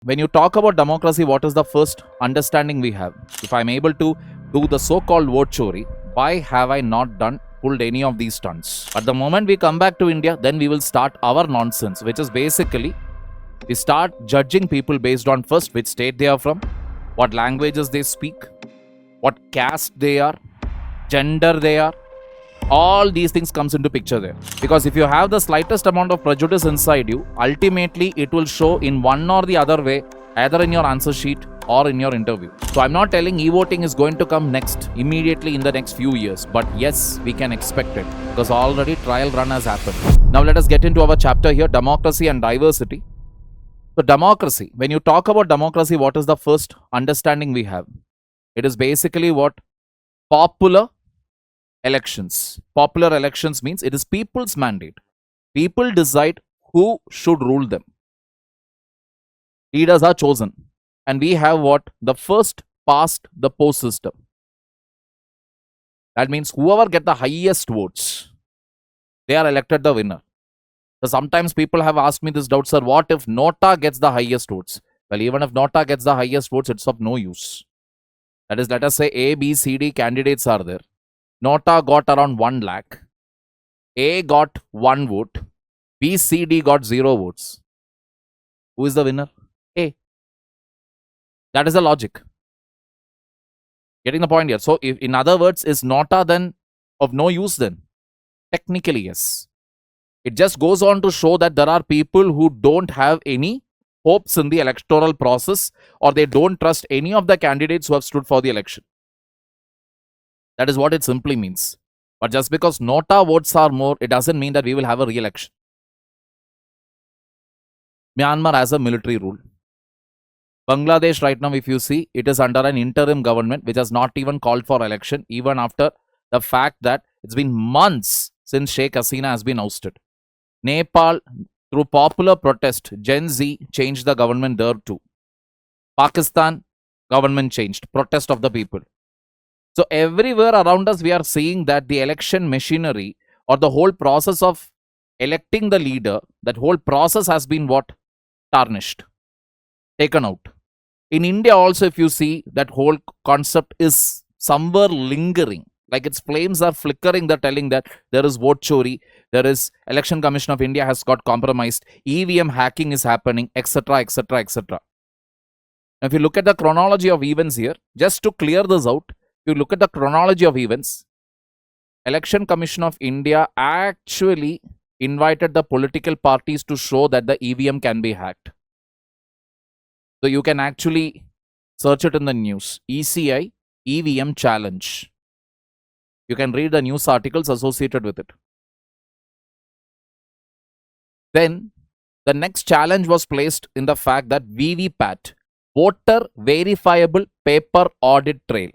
When you talk about democracy, what is the first understanding we have? If I'm able to do the so-called vote chori, why have I not pulled any of these stunts? At the moment we come back to India, then we will start our nonsense, which is basically we start judging people based on first which state they are from, what languages they speak, what caste they are, gender they are. All these things comes into picture there, because if you have the slightest amount of prejudice inside you, ultimately it will show in one or the other way, either in your answer sheet or in your interview. So I'm not telling e-voting is going to come next immediately in the next few years, but yes, we can expect it because already trial run has happened. Now let us get into our chapter here, democracy and diversity. So democracy, when you talk about democracy, what is the first understanding we have? It is basically what? Popular elections. Popular elections means it is people's mandate. People decide who should rule them. Leaders are chosen. And we have what? The first past the post system. That means whoever get the highest votes, they are elected the winner. So sometimes people have asked me this doubt, sir, what if Nota gets the highest votes? Well, even if Nota gets the highest votes, it's of no use. That is, let us say A, B, C, D candidates are there. Nota got around 1 lakh. A got 1 vote. B, C, D got 0 votes. Who is the winner? A. That is the logic. Getting the point here. So, if, in other words, is Nota then of no use then? Technically, yes. It just goes on to show that there are people who don't have any hopes in the electoral process, or they don't trust any of the candidates who have stood for the election. That is what it simply means. But just because Nota votes are more, it doesn't mean that we will have a re-election. Myanmar has a military rule. Bangladesh right now, if you see, it is under an interim government which has not even called for election, even after the fact that it's been months since Sheikh Hasina has been ousted. Nepal, through popular protest, Gen Z changed the government there too. Pakistan, government changed, protest of the people. So everywhere around us, we are seeing that the election machinery or the whole process of electing the leader, that whole process has been what? Tarnished, taken out. In India also, if you see, that whole concept is somewhere lingering. Like its flames are flickering, they're telling that there is vote chori, there is Election Commission of India has got compromised, EVM hacking is happening, etc., etc., etc. If you look at the chronology of events here, just to clear this out, if you look at the chronology of events, Election Commission of India actually invited the political parties to show that the EVM can be hacked. So you can actually search it in the news. ECI EVM challenge. You can read the news articles associated with it. Then the next challenge was placed in the fact that VVPAT, Voter Verifiable Paper Audit Trail.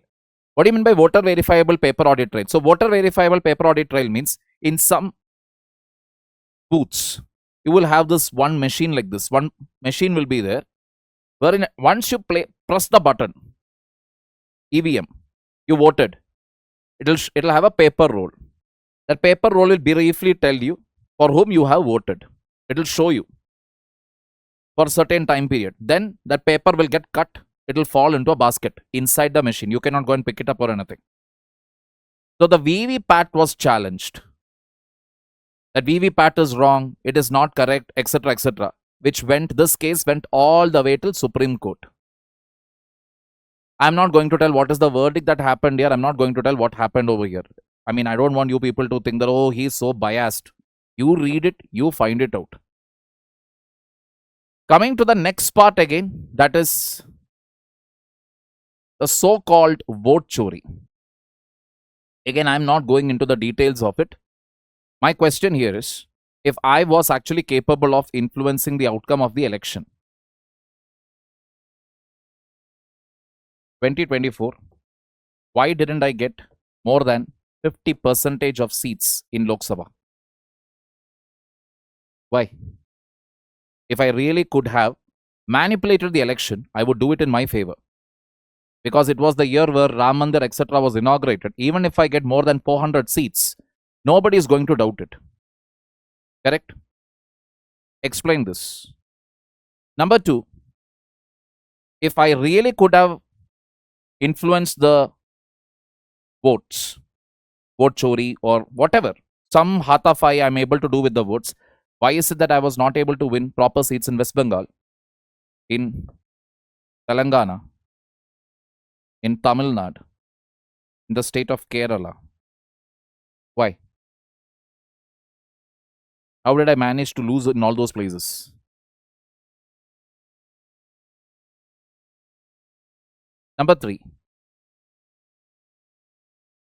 What do you mean by voter verifiable paper audit trail? So voter verifiable paper audit trail means in some booths, you will have this one machine like this. One machine will be there, wherein once you press the button, EVM, you voted, it'll have a paper roll. That paper roll will briefly tell you for whom you have voted. It will show you for a certain time period. Then that paper will get cut. It will fall into a basket inside the machine. You cannot go and pick it up or anything. So the VVPAT was challenged. That VVPAT is wrong, it is not correct, etc., etc. This case went all the way till Supreme Court. I'm not going to tell what is the verdict that happened here. I'm not going to tell what happened over here. I mean, I don't want you people to think that, oh, he's so biased. You read it, you find it out. Coming to the next part again, that is the so-called vote chori. Again, I'm not going into the details of it. My question here is, if I was actually capable of influencing the outcome of the election, 2024, why didn't I get more than 50% of seats in Lok Sabha? Why? If I really could have manipulated the election, I would do it in my favor. Because it was the year where Ram Mandir, etc. was inaugurated. Even if I get more than 400 seats, nobody is going to doubt it. Correct? Explain this. Number two, if I really could have influenced the votes, vote chori or whatever, some hatafai I'm able to do with the votes, why is it that I was not able to win proper seats in West Bengal, in Telangana, in Tamil Nadu, in the state of Kerala? Why? How did I manage to lose in all those places? Number 3.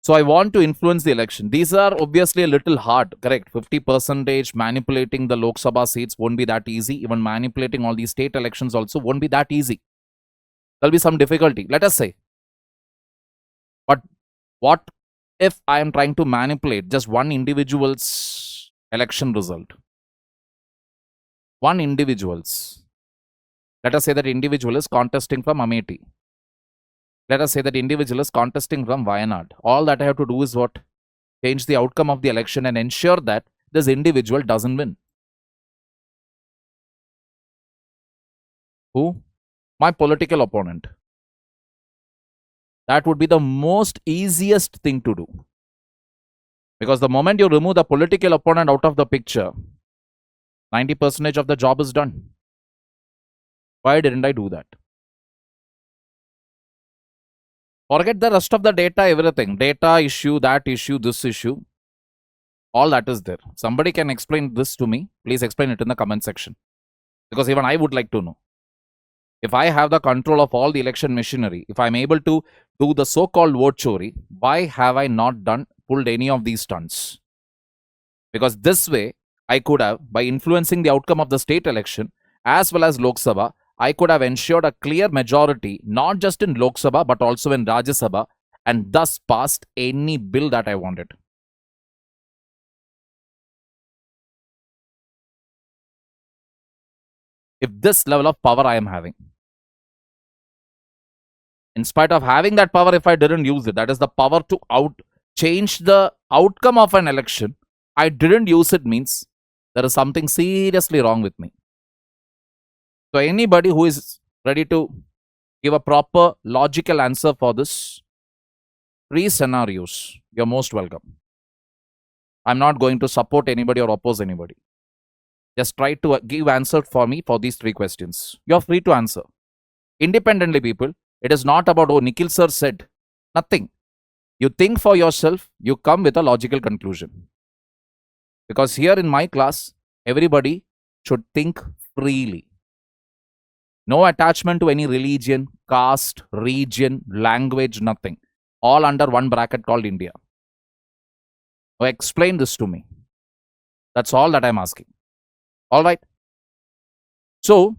So I want to influence the election. These are obviously a little hard, correct? 50% manipulating the Lok Sabha seats won't be that easy. Even manipulating all these state elections also won't be that easy. There'll be some difficulty, let us say. But what if I am trying to manipulate just one individual's election result? One individual's. Let us say that individual is contesting from Amethi. Let us say that individual is contesting from Wayanad. All that I have to do is what? Change the outcome of the election and ensure that this individual doesn't win. Who? My political opponent. That would be the most easiest thing to do. Because the moment you remove the political opponent out of the picture, 90% of the job is done. Why didn't I do that? Forget the rest of the data, everything. Data issue, that issue, this issue. All that is there. Somebody can explain this to me. Please explain it in the comment section. Because even I would like to know. If I have the control of all the election machinery, if I'm able to do the so-called vote chori, why have I not pulled any of these stunts? Because this way, I could have, by influencing the outcome of the state election, as well as Lok Sabha, I could have ensured a clear majority, not just in Lok Sabha, but also in Rajya Sabha, and thus passed any bill that I wanted. If this level of power I am having. In spite of having that power, if I didn't use it, that is the power to change the outcome of an election, I didn't use it means there is something seriously wrong with me. So anybody who is ready to give a proper logical answer for this, 3 scenarios, you're most welcome. I'm not going to support anybody or oppose anybody. Just try to give answer for me for these 3 questions. You're free to answer. Independently, people, it is not about, oh, Nikhil sir said. Nothing. You think for yourself, you come with a logical conclusion. Because here in my class, everybody should think freely. No attachment to any religion, caste, region, language, nothing. All under one bracket called India. Now explain this to me. That's all that I'm asking. All right. So,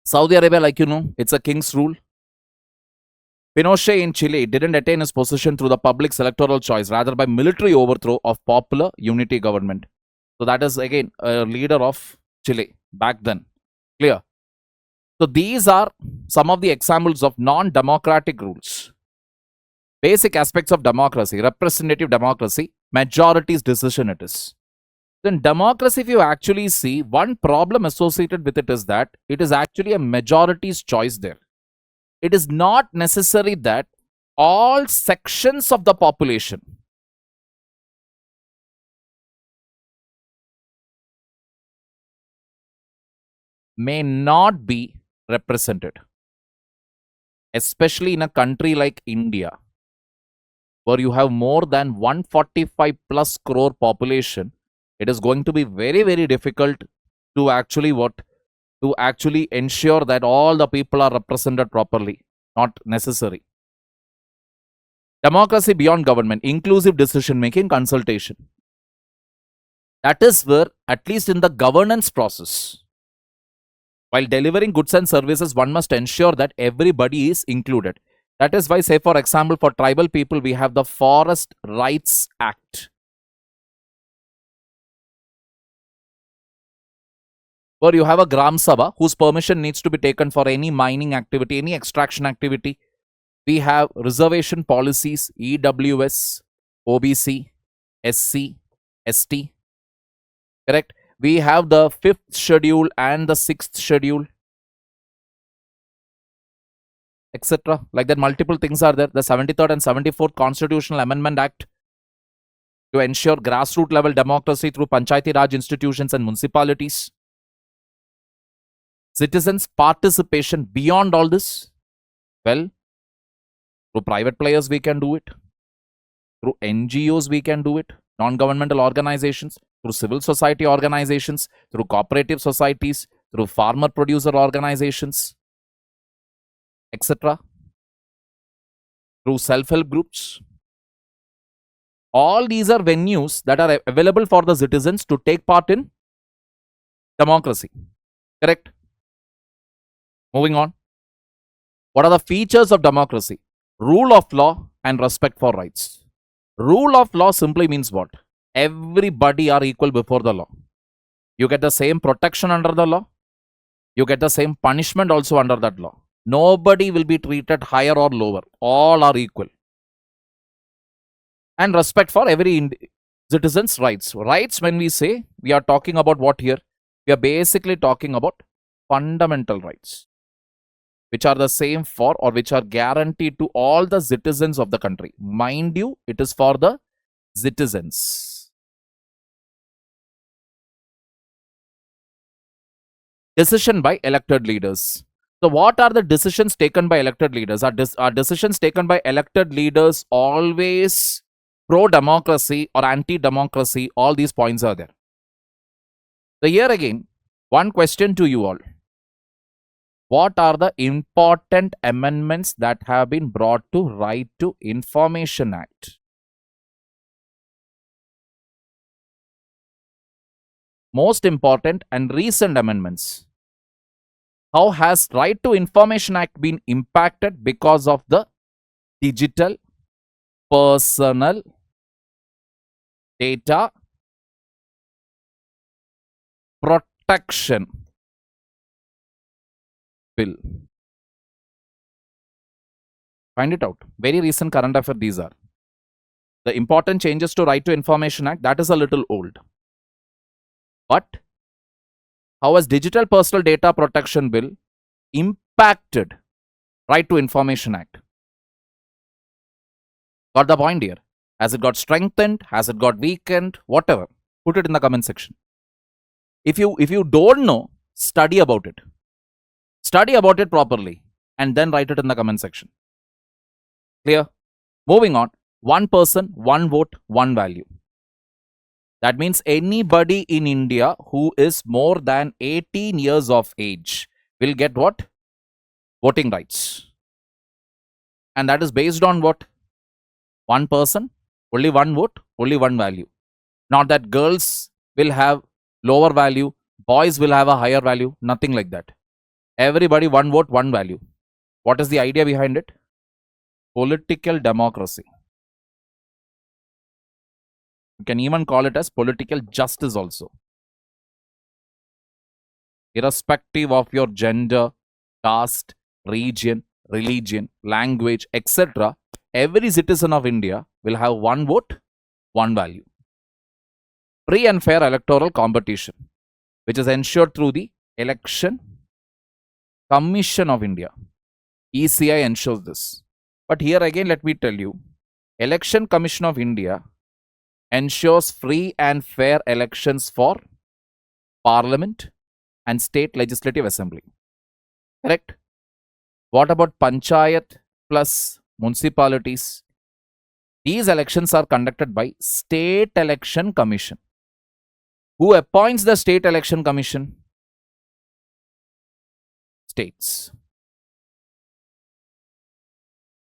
Saudi Arabia, like you know, it's a king's rule. Pinochet in Chile didn't attain his position through the public's electoral choice, rather by military overthrow of popular unity government. So that is again a leader of Chile back then. Clear? So these are some of the examples of non-democratic rules. Basic aspects of democracy, representative democracy, majority's decision it is. Then democracy, if you actually see, one problem associated with it is that it is actually a majority's choice there. It is not necessary that all sections of the population may not be represented, especially in a country like India, where you have more than 145 plus crore population. It is going to be very, very difficult to actually ensure that all the people are represented properly. Not necessary. Democracy beyond government, inclusive decision making, consultation. That is where, at least in the governance process, while delivering goods and services, one must ensure that everybody is included. That is why, say for example, for tribal people, we have the Forest Rights Act, where you have a Gram Sabha whose permission needs to be taken for any mining activity, any extraction activity. We have reservation policies, EWS, OBC, SC, ST. Correct? We have the 5th schedule and the 6th schedule. etc. Like that, multiple things are there. The 73rd and 74th Constitutional Amendment Act to ensure grassroots level democracy through Panchayati Raj institutions and municipalities. Citizens' participation beyond all this. Well, through private players we can do it. Through NGOs we can do it. Non-governmental organizations. Through civil society organizations. Through cooperative societies. Through farmer producer organizations, etc. Through self-help groups. All these are venues that are available for the citizens to take part in democracy. Correct? Moving on. What are the features of democracy? Rule of law and respect for rights. Rule of law simply means what? Everybody are equal before the law. You get the same protection under the law. You get the same punishment also under that law. Nobody will be treated higher or lower. All are equal. And respect for every citizen's rights. Rights, when we say, we are talking about what here? We are basically talking about fundamental rights, which are the same for or which are guaranteed to all the citizens of the country. Mind you, it is for the citizens. Decision by elected leaders. So what are the decisions taken by elected leaders? Are decisions taken by elected leaders always pro-democracy or anti-democracy? All these points are there. So here again, one question to you all. What are the important amendments that have been brought to Right to Information Act? Most important and recent amendments. How has Right to Information Act been impacted because of the digital personal data protection bill? Find it out. Very recent current affair these are. The important changes to Right to Information Act, that is a little old. But how has Digital Personal Data Protection Bill impacted Right to Information Act? Got the point here? Has it got strengthened? Has it got weakened? Whatever. Put it in the comment section. If you don't know, study about it. Study about it properly and then write it in the comment section. Clear? Moving on. One person, one vote, one value. That means anybody in India who is more than 18 years of age will get what? Voting rights. And that is based on what? One person, only one vote, only one value. Not that girls will have lower value, boys will have a higher value, nothing like that. Everybody one vote, one value. What is the idea behind it? Political democracy. You can even call it as political justice also. Irrespective of your gender, caste, region, religion, language, etc., every citizen of India will have one vote, one value. Free and fair electoral competition, which is ensured through the Election Commission of India. ECI ensures this. But here again, let me tell you, Election Commission of India ensures free and fair elections for Parliament and State Legislative Assembly. Correct? What about Panchayat plus municipalities? These elections are conducted by State Election Commission. Who appoints the State Election Commission? States.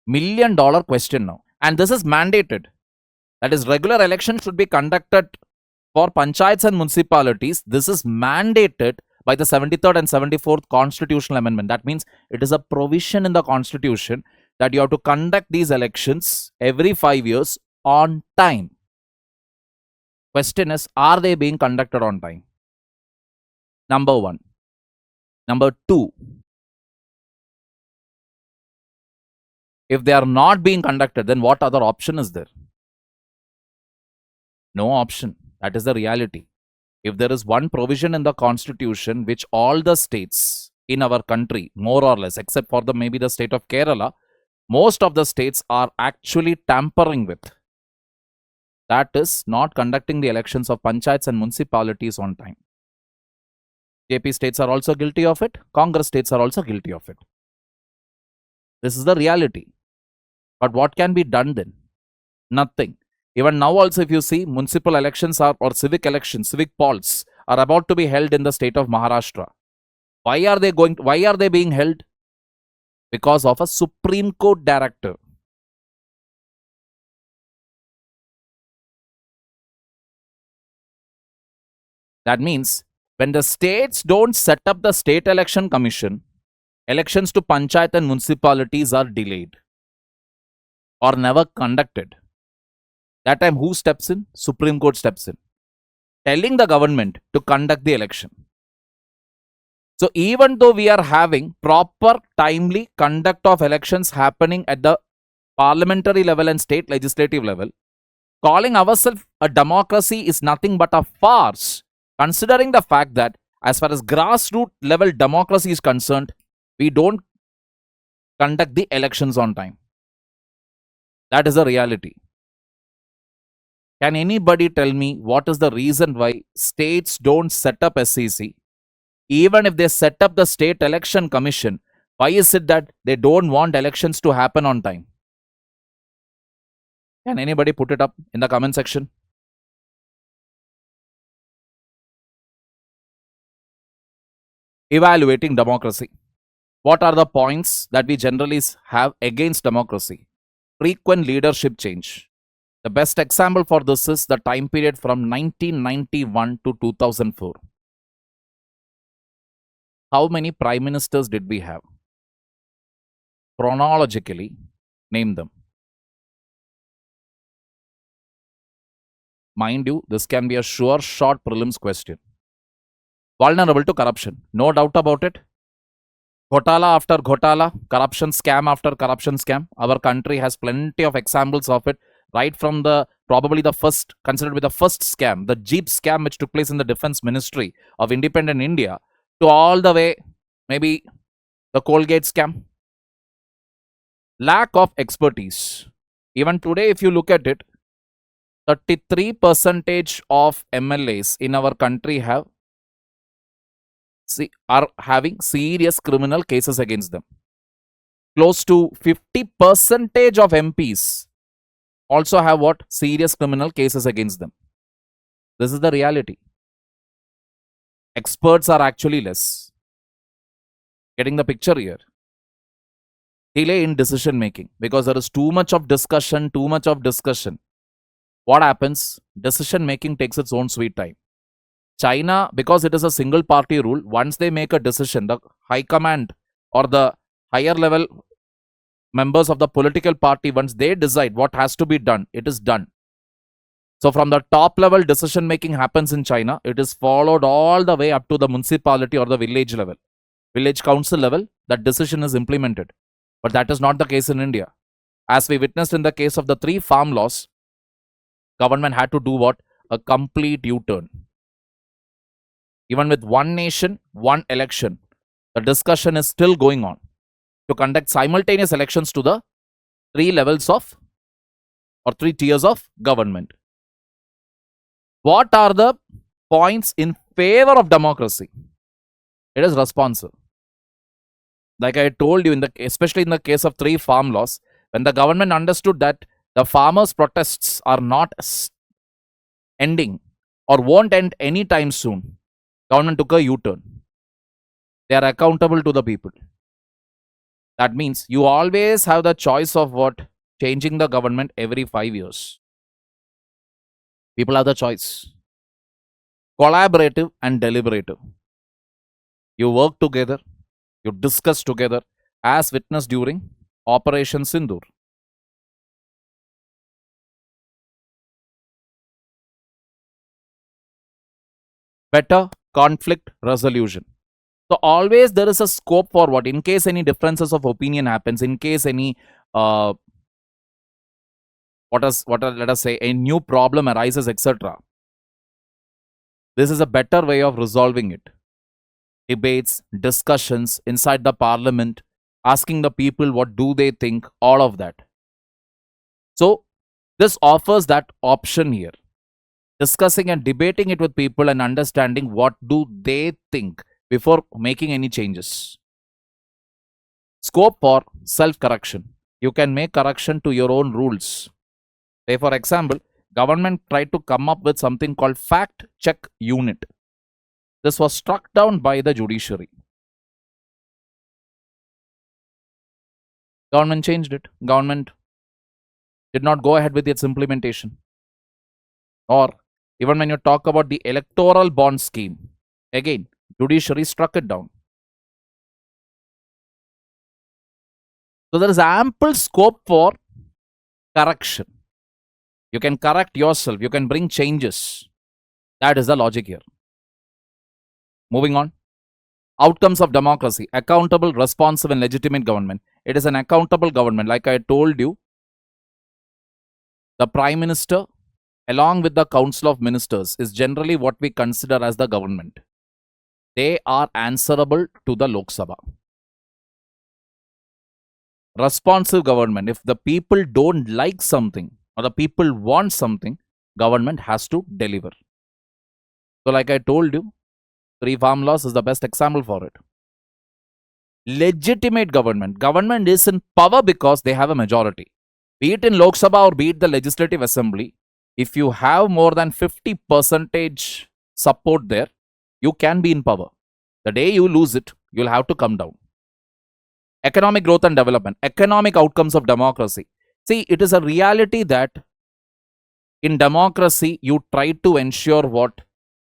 $1 million question now. And this is mandated. That is, regular elections should be conducted for panchayats and municipalities. This is mandated by the 73rd and 74th Constitutional Amendment. That means it is a provision in the Constitution that you have to conduct these elections every 5 years on time. Question is, are they being conducted on time? Number one. Number two, if they are not being conducted, then what other option is there? No option. That is the reality. If there is one provision in the Constitution which all the states in our country, more or less, except for the maybe the state of Kerala, most of the states are actually tampering with. That is not conducting the elections of panchayats and municipalities on time. JP states are also guilty of it. Congress states are also guilty of it. This is the reality. But what can be done then? Nothing. Even now also, if you see, municipal elections or civic elections, civic polls are about to be held in the state of Maharashtra. Why are they being held? Because of a Supreme Court directive. That means when the states don't set up the state election commission, elections to panchayat and municipalities are delayed or never conducted. That time who steps in? Supreme Court steps in, telling the government to conduct the election. So even though we are having proper timely conduct of elections happening at the parliamentary level and state legislative level, calling ourselves a democracy is nothing but a farce, considering the fact that as far as grassroots level democracy is concerned, we don't conduct the elections on time. That is the reality. Can anybody tell me what is the reason why states don't set up SEC? Even if they set up the state election commission, why is it that they don't want elections to happen on time? Can anybody put it up in the comment section? Evaluating democracy. What are the points that we generally have against democracy? Frequent leadership change. The best example for this is the time period from 1991 to 2004. How many prime ministers did we have? Chronologically, name them. Mind you, this can be a sure short prelims question. Vulnerable to corruption, no doubt about it. Ghotala after ghotala, corruption scam after corruption scam. Our country has plenty of examples of it, right from the probably the first, considered to be the first scam, the Jeep scam which took place in the Defense Ministry of Independent India, to all the way, maybe the Colgate scam. Lack of expertise. Even today, if you look at it, 33% of MLAs in our country are having serious criminal cases against them. Close to 50% of MPs also have what? Serious criminal cases against them. This is the reality. Experts are actually less. Getting the picture here. Delay in decision making because there is too much of discussion. What happens? Decision making takes its own sweet time. China, because it is a single party rule, once they make a decision, the high command or the higher level members of the political party, once they decide what has to be done, it is done. So from the top level decision making happens in China, it is followed all the way up to the municipality or the village level, village council level, that decision is implemented. But that is not the case in India. As we witnessed in the case of the 3 farm laws, government had to do what? A complete U-turn. Even with one nation, one election, the discussion is still going on to conduct simultaneous elections to the 3 levels of or 3 tiers of government. What are the points in favor of democracy? It is responsive. Like I told you, especially in the case of 3 farm laws, when the government understood that the farmers' protests are not ending or won't end anytime soon, government took a U-turn. They are accountable to the people. That means you always have the choice of what? Changing the government every 5 years. People have the choice. Collaborative and deliberative. You work together, you discuss together, as witnessed during Operation Sindoor. Better conflict resolution. So always there is a scope for what? In case any differences of opinion happens, in case any let us say a new problem arises, etc. This is a better way of resolving it. debates, discussions inside the parliament, asking the people what do they think, all of that. So this offers that option here, discussing and debating it with people and understanding what do they think before making any changes. Scope for self-correction. You can make correction to your own rules. Say, for example, government tried to come up with something called fact check unit. This was struck down by the judiciary. Government changed it. Government did not go ahead with its implementation. Or even when you talk about the electoral bond scheme, again, judiciary struck it down. So there is ample scope for correction. You can correct yourself. You can bring changes. That is the logic here. Moving on. Outcomes of democracy. Accountable, responsive and legitimate government. It is an accountable government. Like I told you, the Prime Minister along with the Council of Ministers is generally what we consider as the government. They are answerable to the Lok Sabha. Responsive government. If the people don't like something or the people want something, government has to deliver. So like I told you, 3 farm laws is the best example for it. Legitimate government. Government is in power because they have a majority. Be it in Lok Sabha or be it the Legislative Assembly, if you have more than 50% support there, you can be in power. The day you lose it, you'll have to come down. Economic growth and development. Economic outcomes of democracy. See, it is a reality that in democracy, you try to ensure what?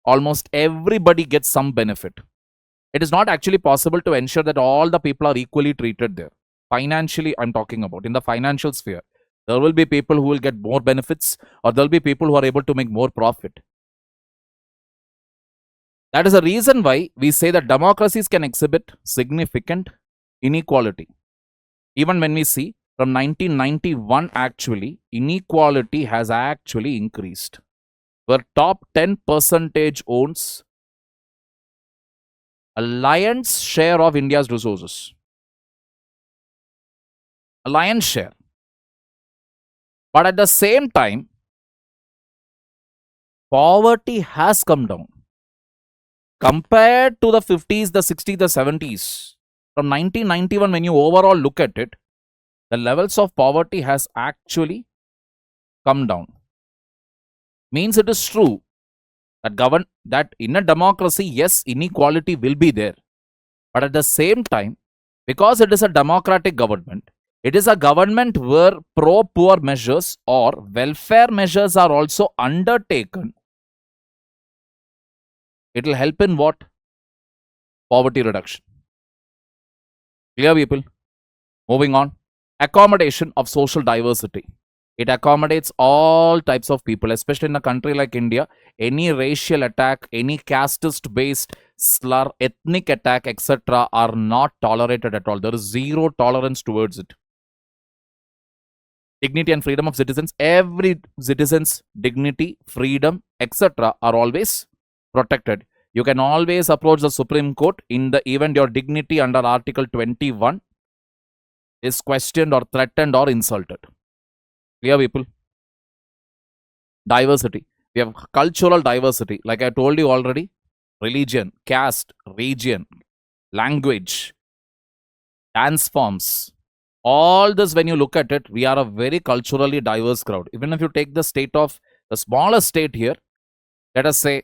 Almost everybody gets some benefit. It is not actually possible to ensure that all the people are equally treated there. Financially, I'm talking about in the financial sphere. There will be people who will get more benefits or there will be people who are able to make more profit. That is the reason why we say that democracies can exhibit significant inequality. Even when we see from 1991 actually, inequality has actually increased. Where top 10% owns a lion's share of India's resources. A lion's share. But at the same time, poverty has come down. Compared to the 50s, the 60s, the 70s, from 1991, when you overall look at it, the levels of poverty has actually come down. Means it is true that in a democracy, yes, inequality will be there. But at the same time, because it is a democratic government, it is a government where pro-poor measures or welfare measures are also undertaken. It will help in what? Poverty reduction. Clear, people? Moving on. Accommodation of social diversity. It accommodates all types of people, especially in a country like India. Any racial attack, any casteist-based slur, ethnic attack, etc. are not tolerated at all. There is zero tolerance towards it. Dignity and freedom of citizens. Every citizen's dignity, freedom, etc. are always protected. You can always approach the Supreme Court in the event your dignity under Article 21 is questioned or threatened or insulted. Clear, people? Diversity. We have cultural diversity. Like I told you already, religion, caste, region, language, dance forms. All this, when you look at it, we are a very culturally diverse crowd. Even if you take the state of the smallest state here, let us say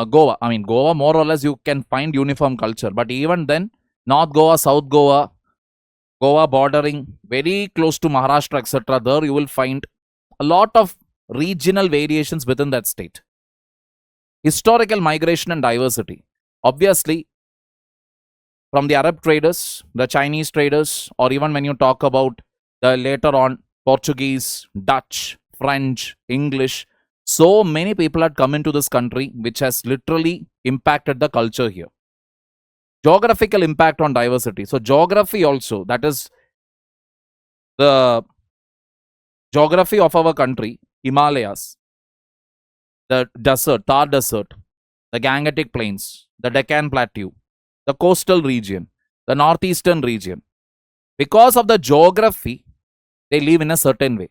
Goa. I mean, Goa, more or less, you can find uniform culture. But even then, North Goa, South Goa, Goa bordering very close to Maharashtra, etc. There you will find a lot of regional variations within that state. Historical migration and diversity. Obviously, from the Arab traders, the Chinese traders, or even when you talk about the later on Portuguese, Dutch, French, English, so many people had come into this country, which has literally impacted the culture here. Geographical impact on diversity. So geography also, that is the geography of our country, Himalayas, the desert, Thar Desert, the Gangetic Plains, the Deccan Plateau, the coastal region, the northeastern region. Because of the geography, they live in a certain way,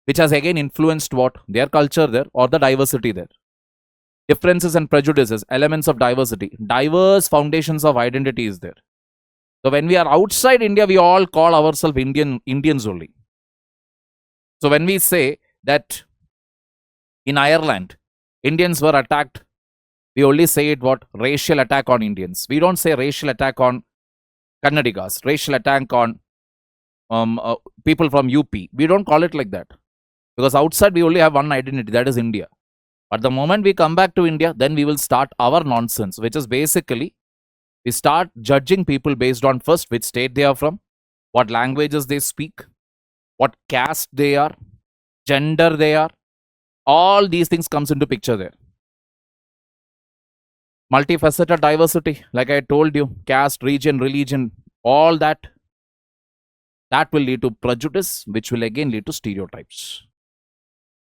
which has again influenced what? Their culture there or the diversity there. Differences and prejudices, elements of diversity, diverse foundations of identity is there. So when we are outside India, we all call ourselves Indians only. So when we say that in Ireland, Indians were attacked, we only say it what? Racial attack on Indians. We don't say racial attack on Kannadigas, racial attack on people from UP. We don't call it like that. Because outside we only have one identity, that is India. But the moment we come back to India, then we will start our nonsense, which is basically we start judging people based on first which state they are from, what languages they speak, what caste they are, gender they are. All these things comes into picture there. Multifaceted diversity, like I told you, caste, region, religion, all that will lead to prejudice, which will again lead to stereotypes.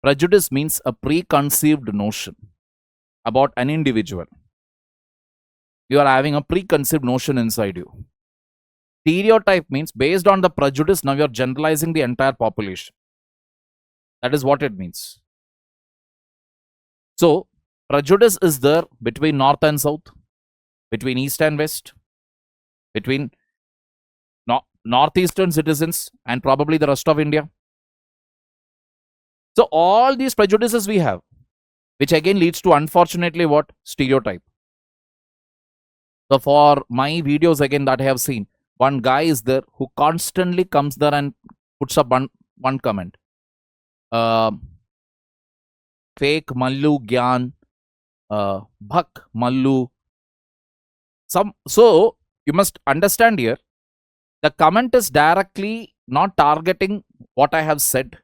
Prejudice means a preconceived notion about an individual. You are having a preconceived notion inside you. Stereotype means based on the prejudice, now you are generalizing the entire population. That is what it means. So, prejudice is there between north and south, between east and west, between northeastern citizens and probably the rest of India. So all these prejudices we have, which again leads to unfortunately what? Stereotype. So for my videos again that I have seen, one guy is there who constantly comes there and puts up one comment. Fake Mallu Gyan, Bhak Mallu. So you must understand here, the comment is directly not targeting what I have said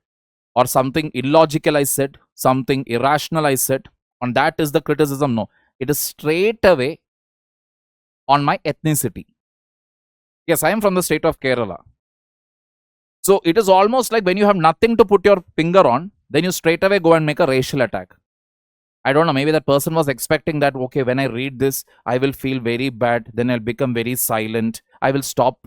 or something illogical I said, something irrational I said. On that is the criticism. No, it is straight away on my ethnicity. Yes, I am from the state of Kerala. So it is almost like when you have nothing to put your finger on, then you straight away go and make a racial attack. I don't know, maybe that person was expecting that, okay, when I read this, I will feel very bad, then I'll become very silent. I will stop,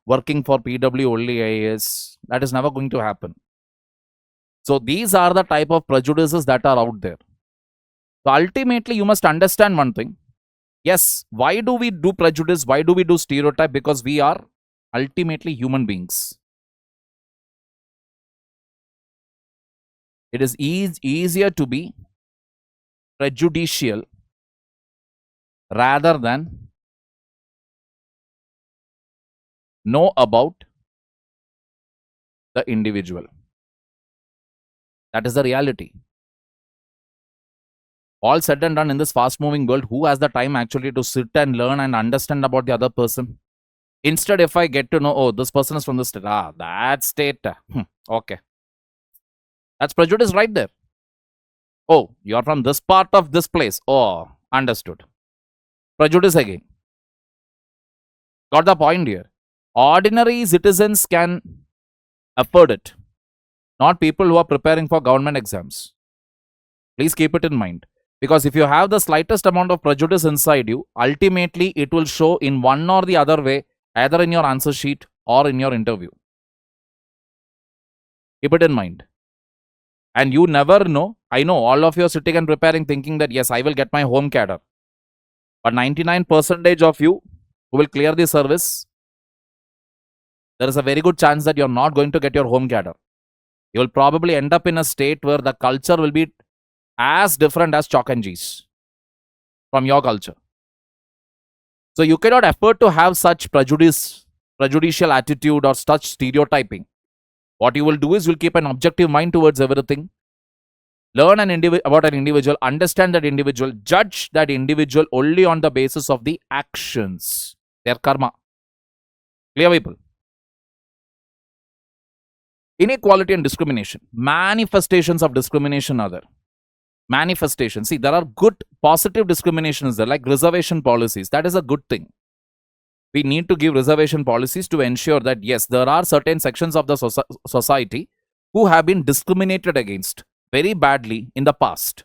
working for PW only IAS. That is never going to happen. So these are the type of prejudices that are out there. So ultimately, you must understand one thing. Yes, why do we do prejudice? Why do we do stereotype? Because we are ultimately human beings. It is easier to be prejudicial rather than know about the individual. That is the reality. All said and done in this fast moving world, who has the time actually to sit and learn and understand about the other person? Instead, if I get to know, oh, this person is from this state, that state, okay. That's prejudice right there. Oh, you are from this part of this place. Oh, understood. Prejudice again. Got the point here. Ordinary citizens can afford it, not people who are preparing for government exams. Please keep it in mind. Because if you have the slightest amount of prejudice inside you, ultimately it will show in one or the other way, either in your answer sheet or in your interview. Keep it in mind. And you never know. I know all of you are sitting and preparing thinking that yes, I will get my home cadre. But 99% of you who will clear the service, there is a very good chance that you are not going to get your home cadre. You will probably end up in a state where the culture will be as different as chalk and cheese from your culture. So you cannot afford to have such prejudicial attitude or such stereotyping. What you will do is you will keep an objective mind towards everything. Learn about an individual, understand that individual, judge that individual only on the basis of the actions, their karma. Clear, people? Inequality and discrimination. Manifestations of discrimination are there. Manifestations. See, there are good positive discriminations there, like reservation policies. That is a good thing. We need to give reservation policies to ensure that, yes, there are certain sections of the society who have been discriminated against very badly in the past.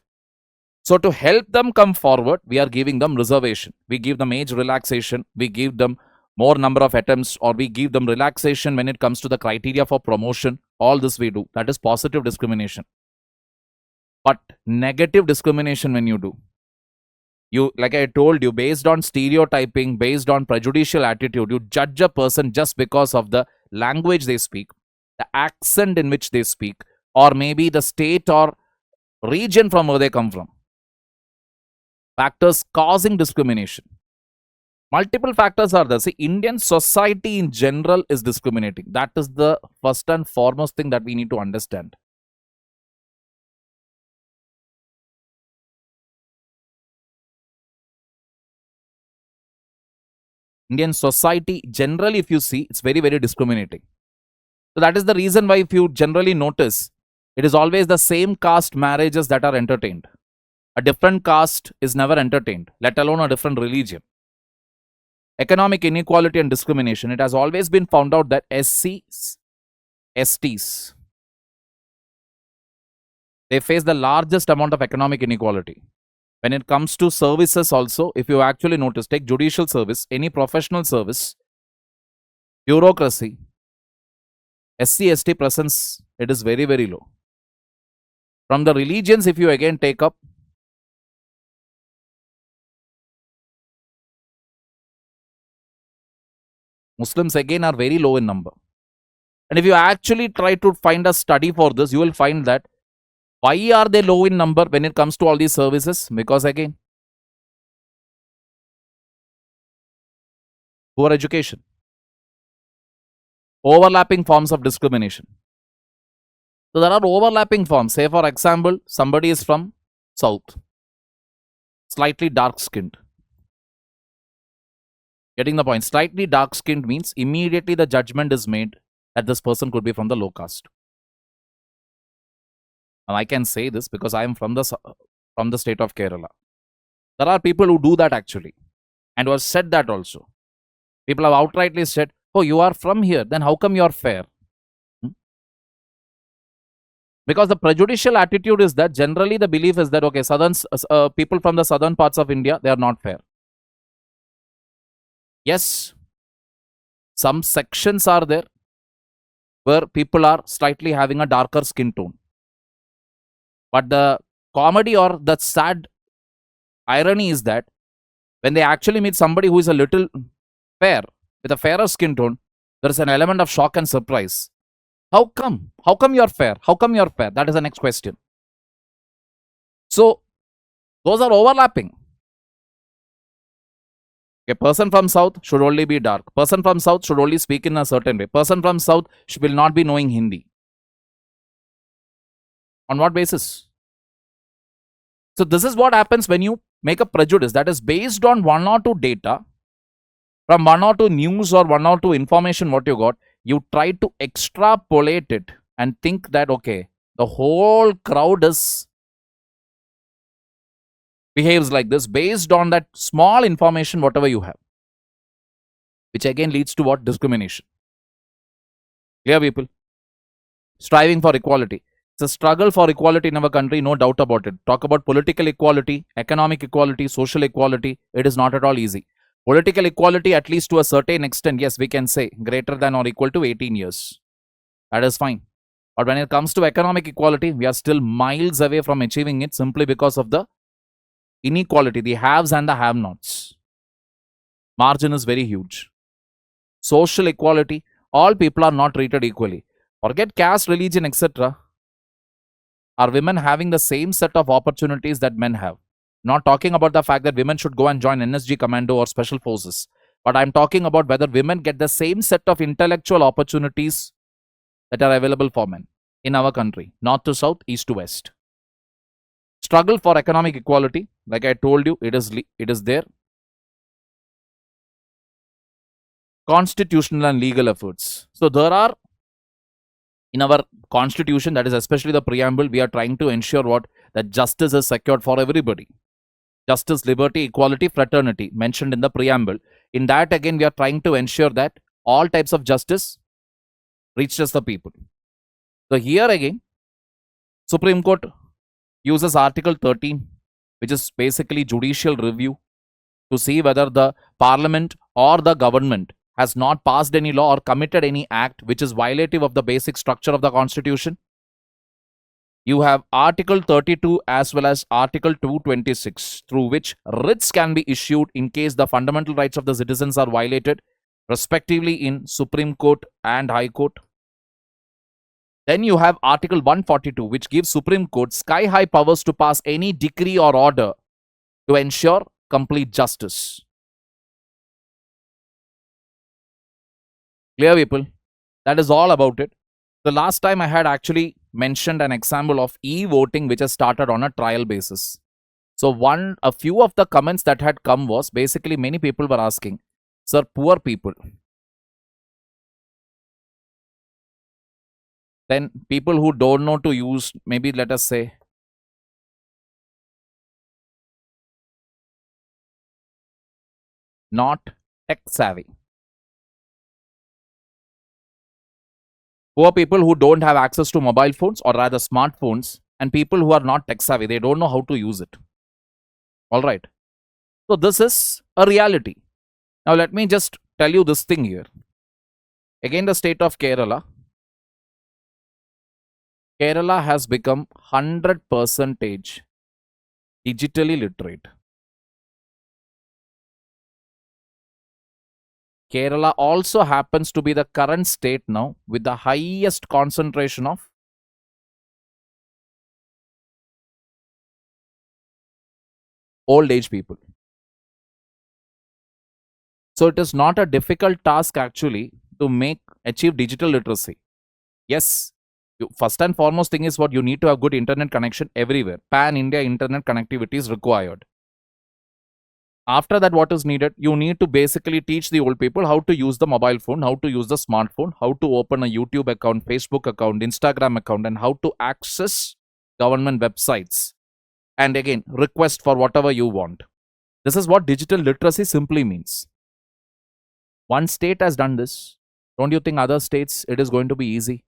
So to help them come forward, we are giving them reservation. We give them age relaxation. We give them more number of attempts, or we give them relaxation when it comes to the criteria for promotion. All this we do. That is positive discrimination. But negative discrimination when you do, you, like I told you, based on stereotyping, based on prejudicial attitude, you judge a person just because of the language they speak, the accent in which they speak, or maybe the state or region from where they come from. Factors causing discrimination. Multiple factors are there. See, Indian society in general is discriminating. That is the first and foremost thing that we need to understand. Indian society generally, if you see, it's very, very discriminating. So that is the reason why, if you generally notice, it is always the same caste marriages that are entertained. A different caste is never entertained, let alone a different religion. Economic inequality and discrimination. It has always been found out that SCs, STs, they face the largest amount of economic inequality. When it comes to services also, if you actually notice, take judicial service, any professional service, bureaucracy, SC, ST presence, it is very, very low. From the religions, if you again take up, Muslims again are very low in number. And if you actually try to find a study for this, you will find that why are they low in number when it comes to all these services? Because again, poor education, overlapping forms of discrimination. So there are overlapping forms. Say for example, somebody is from South, slightly dark skinned. Getting the point? Slightly dark skinned means immediately the judgment is made that this person could be from the low caste. And I can say this because I am from the state of Kerala. There are people who do that actually, and who have said that also. People have outrightly said, "Oh, you are from here, then how come you are fair?" Because the prejudicial attitude is that generally the belief is that, okay, people from the southern parts of India, they are not fair. Yes, some sections are there where people are slightly having a darker skin tone. But the comedy or the sad irony is that when they actually meet somebody who is a little fair, with a fairer skin tone, there is an element of shock and surprise. How come? How come you're fair? How come you're fair? That is the next question. So, those are overlapping. A person from South should only be dark. Person from South should only speak in a certain way. Person from South will not be knowing Hindi. On what basis? So this is what happens when you make a prejudice that is based on one or two data, from one or two news or one or two information what you got. You try to extrapolate it and think that, okay, the whole crowd behaves like this based on that small information, whatever you have, which again leads to what? Discrimination. Clear, people? Striving for equality. It's a struggle for equality in our country, no doubt about it. Talk about political equality, economic equality, social equality. It is not at all easy. Political equality, at least to a certain extent, yes, we can say greater than or equal to 18 years. That is fine. But when it comes to economic equality, we are still miles away from achieving it simply because of the inequality, the haves and the have-nots. Margin is very huge. Social equality, all people are not treated equally. Forget caste, religion, etc. Are women having the same set of opportunities that men have? Not talking about the fact that women should go and join NSG Commando or Special Forces. But I'm talking about whether women get the same set of intellectual opportunities that are available for men in our country. North to south, east to west. Struggle for economic equality. Like I told you, it is there. Constitutional and legal efforts. So there are, in our constitution, that is especially the preamble, we are trying to ensure what? That justice is secured for everybody. Justice, liberty, equality, fraternity mentioned in the preamble. In that again, we are trying to ensure that all types of justice reaches the people. So here again, Supreme Court uses Article 13 which is basically judicial review to see whether the parliament or the government has not passed any law or committed any act which is violative of the basic structure of the constitution. You have Article 32 as well as Article 226, through which writs can be issued in case the fundamental rights of the citizens are violated, respectively in Supreme Court and High Court. Then you have Article 142, which gives Supreme Court sky-high powers to pass any decree or order to ensure complete justice. Clear, people? That is all about it. The last time I had actually mentioned an example of e-voting which has started on a trial basis. So a few of the comments that had come was basically many people were asking, sir, poor people, then people who don't know to use, maybe let us say, not tech savvy. Poor people who don't have access to mobile phones or rather smartphones, and people who are not tech savvy, they don't know how to use it. All right. So this is a reality. Now let me just tell you this thing here. Again, the state of Kerala. Kerala has become 100% digitally literate. Kerala also happens to be the current state now with the highest concentration of old age people. So it is not a difficult task actually to achieve digital literacy. Yes, first and foremost thing is what you need to have good internet connection everywhere. Pan-India internet connectivity is required. After that, what is needed? You need to basically teach the old people how to use the mobile phone, how to use the smartphone, how to open a YouTube account, Facebook account, Instagram account, and how to access government websites. And again, request for whatever you want. This is what digital literacy simply means. One state has done this. Don't you think other states, it is going to be easy?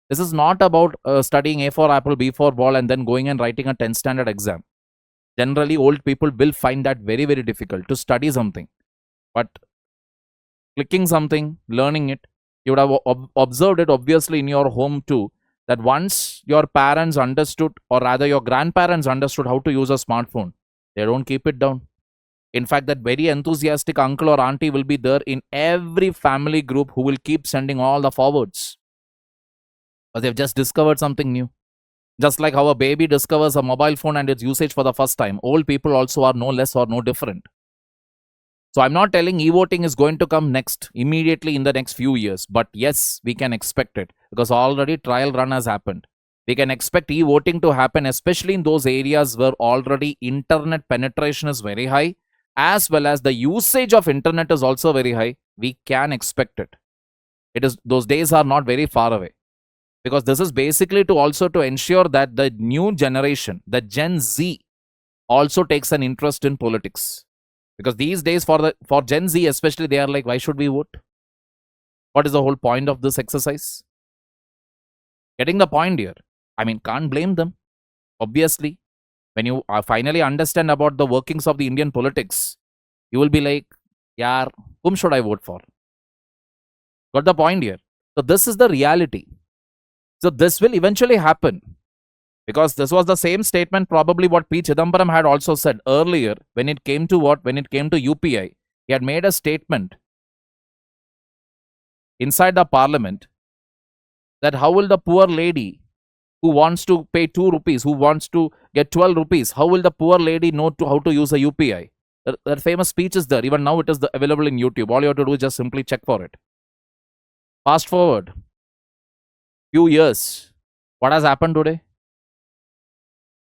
This is not about studying A for apple, B for ball, and then going and writing a 10th standard exam. Generally, old people will find that very, very difficult to study something. But clicking something, learning it, you would have observed it obviously in your home too, that once your parents understood, or rather your grandparents understood how to use a smartphone, they don't keep it down. In fact, that very enthusiastic uncle or auntie will be there in every family group who will keep sending all the forwards. Because they've just discovered something new. Just like how a baby discovers a mobile phone and its usage for the first time, old people also are no less or no different. So I'm not telling e-voting is going to come immediately in the next few years. But yes, we can expect it because already trial run has happened. We can expect e-voting to happen, especially in those areas where already internet penetration is very high, as well as the usage of internet is also very high. We can expect it. Those days are not very far away. Because this is basically to ensure that the new generation, the Gen Z, also takes an interest in politics. Because these days for Gen Z especially, they are like, why should we vote? What is the whole point of this exercise? Getting the point here. I mean, can't blame them. Obviously, when you finally understand about the workings of the Indian politics, you will be like, yaar, whom should I vote for? Got the point here. So this is the reality. So this will eventually happen, because this was the same statement probably what P. Chidambaram had also said earlier when it came to what? When it came to UPI. He had made a statement inside the parliament that how will the poor lady who wants to pay 2 rupees, who wants to get 12 rupees, how will the poor lady know how to use a UPI? That famous speech is there. Even now it is available in YouTube. All you have to do is just simply check for it. Fast forward few years, what has happened today?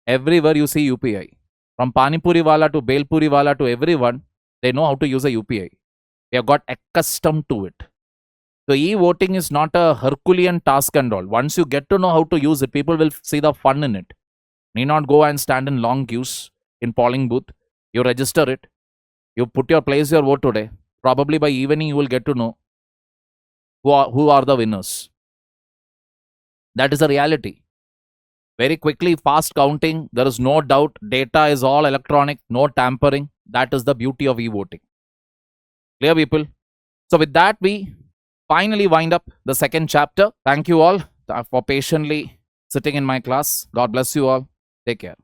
Everywhere you see UPI. From Panipuri wala to Belpuri wala to everyone, they know how to use a UPI. They have got accustomed to it. So e-voting is not a Herculean task and all. Once you get to know how to use it, people will see the fun in it. Need not go and stand in long queues in polling booth. You register it. You place your vote today. Probably by evening you will get to know who are the winners. That is the reality. Very quickly, fast counting. There is no doubt. Data is all electronic, no tampering. That is the beauty of e-voting. Clear, people? So with that, we finally wind up the second chapter. Thank you all for patiently sitting in my class. God bless you all. Take care.